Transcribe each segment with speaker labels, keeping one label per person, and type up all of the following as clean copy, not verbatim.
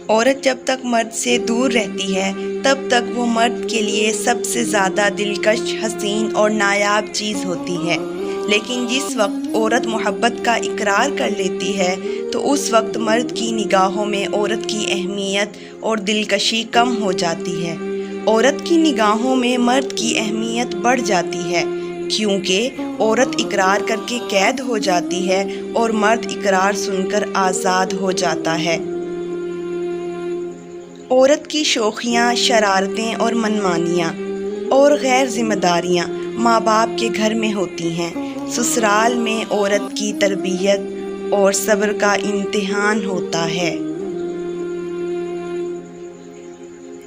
Speaker 1: عورت جب تک مرد سے دور رہتی ہے تب تک وہ مرد کے لیے سب سے زیادہ دلکش، حسین اور نایاب چیز ہوتی ہے، لیکن جس وقت عورت محبت کا اقرار کر لیتی ہے تو اس وقت مرد کی نگاہوں میں عورت کی اہمیت اور دلکشی کم ہو جاتی ہے۔ عورت کی نگاہوں میں مرد کی اہمیت بڑھ جاتی ہے، کیونکہ عورت اقرار کر کے قید ہو جاتی ہے اور مرد اقرار سن کر آزاد ہو جاتا ہے۔ عورت کی شوخیاں، شرارتیں اور منمانیاں اور غیر ذمہ داریاں ماں باپ کے گھر میں ہوتی ہیں۔ سسرال میں عورت کی تربیت اور صبر کا امتحان ہوتا ہے۔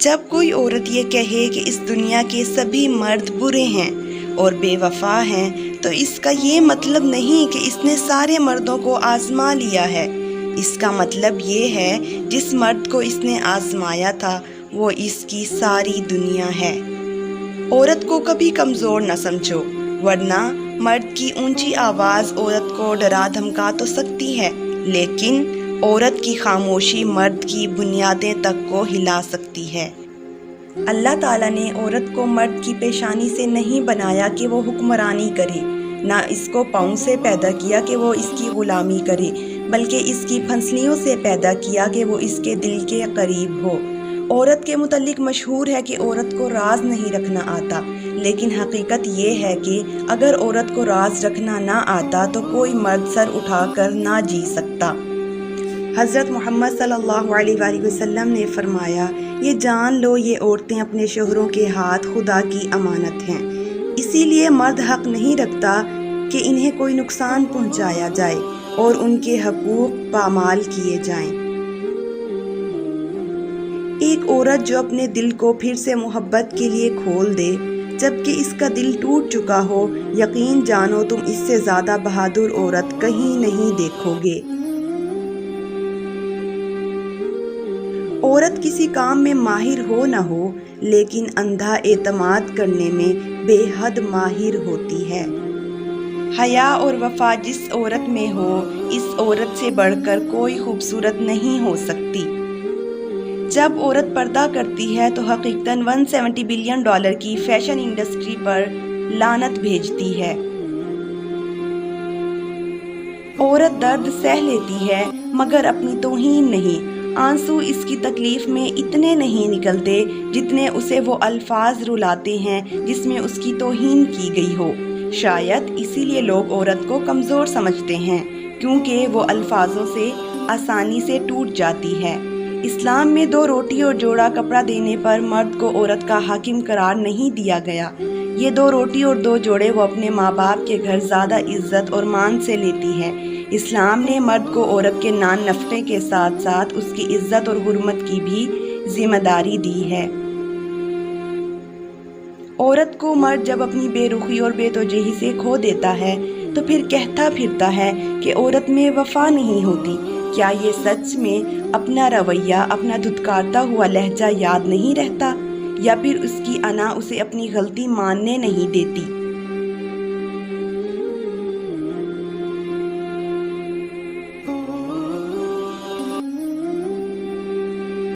Speaker 1: جب کوئی عورت یہ کہے کہ اس دنیا کے سبھی مرد برے ہیں اور بے وفا ہیں تو اس کا یہ مطلب نہیں کہ اس نے سارے مردوں کو آزما لیا ہے۔ اس کا مطلب یہ ہے جس مرد کو اس نے آزمایا تھا وہ اس کی ساری دنیا ہے۔ عورت کو کبھی کمزور نہ سمجھو، ورنہ مرد کی اونچی آواز عورت کو ڈرا دھمکا تو سکتی ہے، لیکن عورت کی خاموشی مرد کی بنیادیں تک کو ہلا سکتی ہے۔ اللہ تعالیٰ نے عورت کو مرد کی پیشانی سے نہیں بنایا کہ وہ حکمرانی کرے، نہ اس کو پاؤں سے پیدا کیا کہ وہ اس کی غلامی کرے، بلکہ اس کی پھنسلیوں سے پیدا کیا کہ وہ اس کے دل کے قریب ہو۔ عورت کے متعلق مشہور ہے کہ عورت کو راز نہیں رکھنا آتا، لیکن حقیقت یہ ہے کہ اگر عورت کو راز رکھنا نہ آتا تو کوئی مرد سر اٹھا کر نہ جی سکتا۔ حضرت محمد صلی اللہ علیہ وآلہ وسلم نے فرمایا، یہ جان لو یہ عورتیں اپنے شوہروں کے ہاتھ خدا کی امانت ہیں، اسی لیے مرد حق نہیں رکھتا کہ انہیں کوئی نقصان پہنچایا جائے اور ان کے حقوق پامال کیے جائیں۔ ایک عورت جو اپنے دل کو پھر سے محبت کے لیے کھول دے جبکہ اس کا دل ٹوٹ چکا ہو، یقین جانو تم اس سے زیادہ بہادر عورت کہیں نہیں دیکھو گے۔ عورت کسی کام میں ماہر ہو نہ ہو، لیکن اندھا اعتماد کرنے میں بے حد ماہر ہوتی ہے۔ حیا اور وفا جس عورت میں ہو، اس عورت سے بڑھ کر کوئی خوبصورت نہیں ہو سکتی۔ جب عورت پردہ کرتی ہے تو حقیقتاً $170 بلین کی فیشن انڈسٹری پر لعنت بھیجتی ہے۔ عورت درد سہ لیتی ہے مگر اپنی توہین نہیں۔ آنسو اس کی تکلیف میں اتنے نہیں نکلتے جتنے اسے وہ الفاظ رلاتے ہیں جس میں اس کی توہین کی گئی ہو۔ شاید اسی لیے لوگ عورت کو کمزور سمجھتے ہیں، کیونکہ وہ الفاظوں سے آسانی سے ٹوٹ جاتی ہے۔ اسلام میں 2 روٹی اور جوڑا کپڑا دینے پر مرد کو عورت کا حاکم قرار نہیں دیا گیا۔ یہ 2 روٹی اور 2 جوڑے وہ اپنے ماں باپ کے گھر زیادہ عزت اور مان سے لیتی ہے۔ اسلام نے مرد کو عورت کے نان نفقے کے ساتھ ساتھ اس کی عزت اور حرمت کی بھی ذمہ داری دی ہے۔ عورت کو مرد جب اپنی بے رخی اور بے توجہی سے کھو دیتا ہے تو پھر کہتا پھرتا ہے کہ عورت میں وفا نہیں ہوتی۔ کیا یہ سچ میں اپنا رویہ، اپنا دھتکارتا ہوا لہجہ یاد نہیں رہتا، یا پھر اس کی انا اسے اپنی غلطی ماننے نہیں دیتی؟